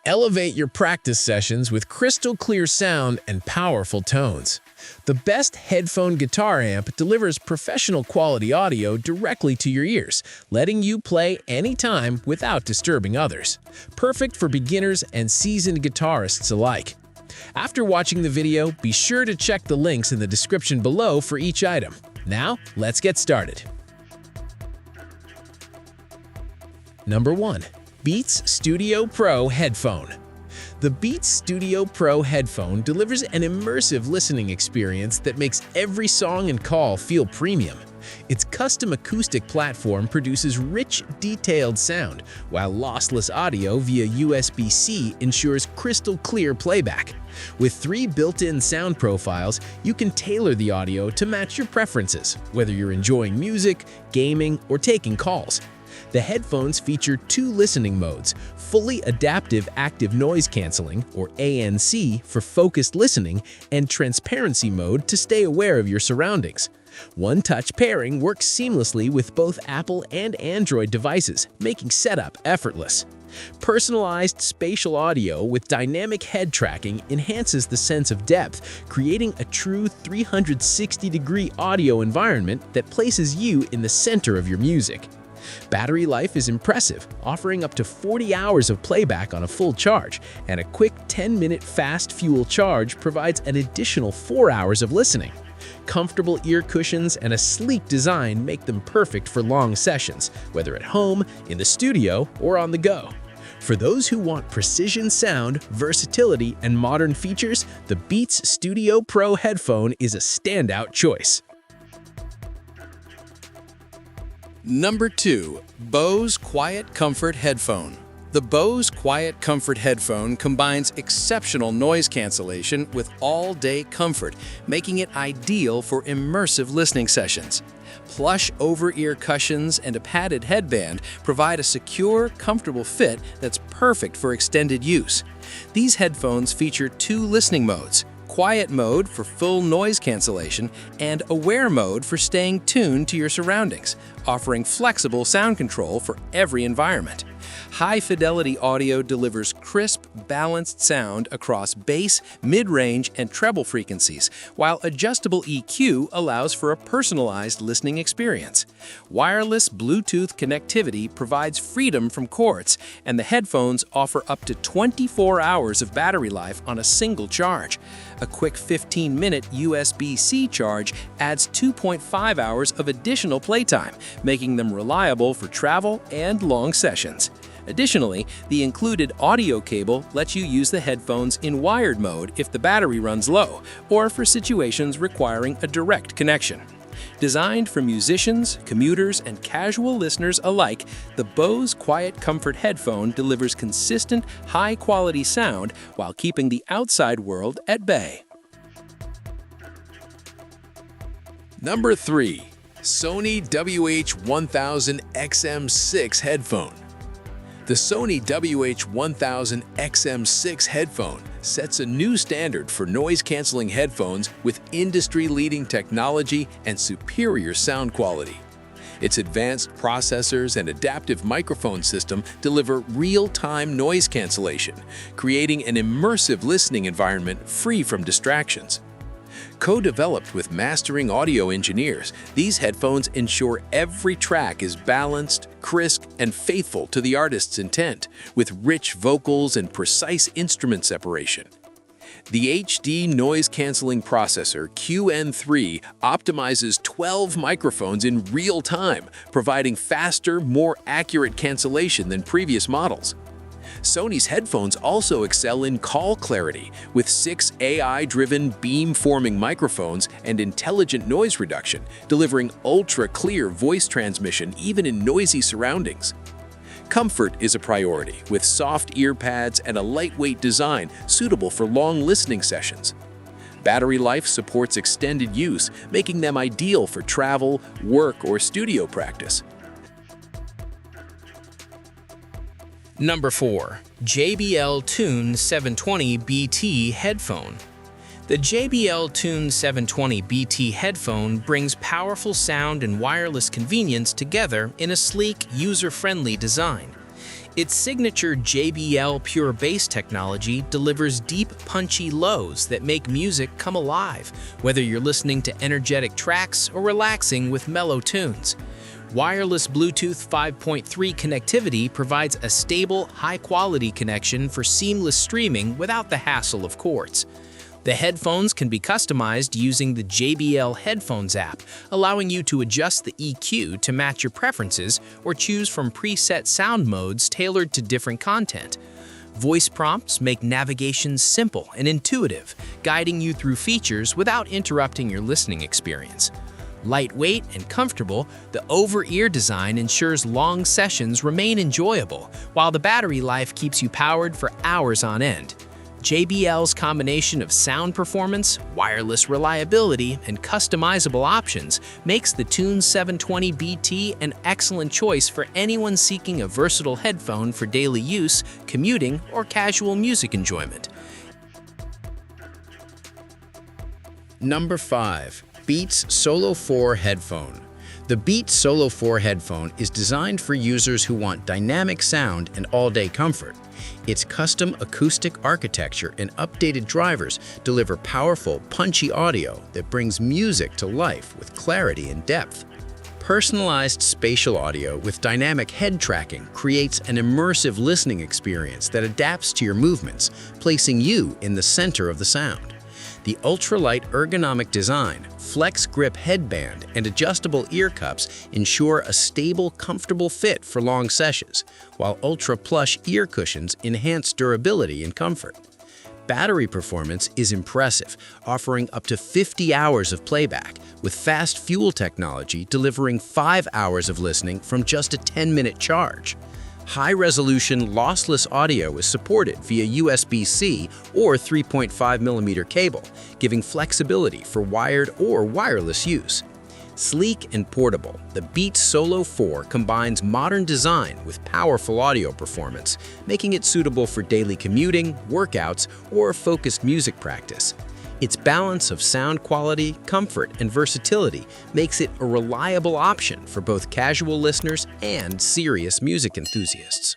Elevate your practice sessions with crystal clear sound and powerful tones. The best headphone guitar amp delivers professional quality audio directly to your ears, letting you play anytime without disturbing others. Perfect for beginners and seasoned guitarists alike. After watching the video, be sure to check the links in the description below for each item. Now, let's get started. Number 1. Beats Studio Pro Headphone. The Beats Studio Pro headphone delivers an immersive listening experience that makes every song and call feel premium. Its custom acoustic platform produces rich, detailed sound, while lossless audio via USB-C ensures crystal clear playback. With 3 built-in sound profiles, you can tailor the audio to match your preferences, whether you're enjoying music, gaming, or taking calls. The headphones feature 2 listening modes: fully adaptive active noise cancelling, or ANC, for focused listening, and transparency mode to stay aware of your surroundings. One-touch pairing works seamlessly with both Apple and Android devices, making setup effortless. Personalized spatial audio with dynamic head tracking enhances the sense of depth, creating a true 360-degree audio environment that places you in the center of your music. Battery life is impressive, offering up to 40 hours of playback on a full charge, and a quick 10-minute fast fuel charge provides an additional 4 hours of listening. Comfortable ear cushions and a sleek design make them perfect for long sessions, whether at home, in the studio, or on the go. For those who want precision sound, versatility, and modern features, the Beats Studio Pro headphone is a standout choice. Number 2. Bose QuietComfort Headphone. The Bose QuietComfort headphone combines exceptional noise cancellation with all-day comfort, making it ideal for immersive listening sessions. Plush over-ear cushions and a padded headband provide a secure, comfortable fit that's perfect for extended use. These headphones feature 2 listening modes: Quiet mode for full noise cancellation, and Aware mode for staying tuned to your surroundings, offering flexible sound control for every environment. High-fidelity audio delivers crisp, balanced sound across bass, mid-range, and treble frequencies, while adjustable EQ allows for a personalized listening experience. Wireless Bluetooth connectivity provides freedom from cords, and the headphones offer up to 24 hours of battery life on a single charge. A quick 15-minute USB-C charge adds 2.5 hours of additional playtime, making them reliable for travel and long sessions. Additionally, the included audio cable lets you use the headphones in wired mode if the battery runs low, or for situations requiring a direct connection. Designed for musicians, commuters, and casual listeners alike, the Bose QuietComfort headphone delivers consistent, high-quality sound while keeping the outside world at bay. Number 3. Sony WH-1000XM6 Headphone. The Sony WH-1000XM6 headphone sets a new standard for noise-canceling headphones with industry-leading technology and superior sound quality. Its advanced processors and adaptive microphone system deliver real-time noise cancellation, creating an immersive listening environment free from distractions. Co-developed with mastering audio engineers, these headphones ensure every track is balanced, crisp, and faithful to the artist's intent, with rich vocals and precise instrument separation. The HD noise-canceling processor QN3 optimizes 12 microphones in real time, providing faster, more accurate cancellation than previous models. Sony's headphones also excel in call clarity, with 6 AI-driven beam-forming microphones and intelligent noise reduction, delivering ultra-clear voice transmission even in noisy surroundings. Comfort is a priority, with soft ear pads and a lightweight design suitable for long listening sessions. Battery life supports extended use, making them ideal for travel, work, or studio practice. Number 4. JBL Tune 720 BT Headphone. The JBL Tune 720 BT headphone brings powerful sound and wireless convenience together in a sleek, user-friendly design. Its signature JBL Pure Bass technology delivers deep, punchy lows that make music come alive, whether you're listening to energetic tracks or relaxing with mellow tunes. Wireless Bluetooth 5.3 connectivity provides a stable, high-quality connection for seamless streaming without the hassle of cords. The headphones can be customized using the JBL Headphones app, allowing you to adjust the EQ to match your preferences or choose from preset sound modes tailored to different content. Voice prompts make navigation simple and intuitive, guiding you through features without interrupting your listening experience. Lightweight and comfortable, the over-ear design ensures long sessions remain enjoyable, while the battery life keeps you powered for hours on end. JBL's combination of sound performance, wireless reliability, and customizable options makes the Tune 720 BT an excellent choice for anyone seeking a versatile headphone for daily use, commuting, or casual music enjoyment. Number 5. Beats Solo 4 Headphone. The Beats Solo 4 headphone is designed for users who want dynamic sound and all-day comfort. Its custom acoustic architecture and updated drivers deliver powerful, punchy audio that brings music to life with clarity and depth. Personalized spatial audio with dynamic head tracking creates an immersive listening experience that adapts to your movements, placing you in the center of the sound. The ultralight ergonomic design, flex grip headband, and adjustable ear cups ensure a stable, comfortable fit for long sessions, while ultra-plush ear cushions enhance durability and comfort. Battery performance is impressive, offering up to 50 hours of playback, with fast fuel technology delivering 5 hours of listening from just a 10-minute charge. High-resolution lossless audio is supported via USB-C or 3.5mm cable, giving flexibility for wired or wireless use. Sleek and portable, the Beats Solo 4 combines modern design with powerful audio performance, making it suitable for daily commuting, workouts, or focused music practice. Its balance of sound quality, comfort, and versatility makes it a reliable option for both casual listeners and serious music enthusiasts.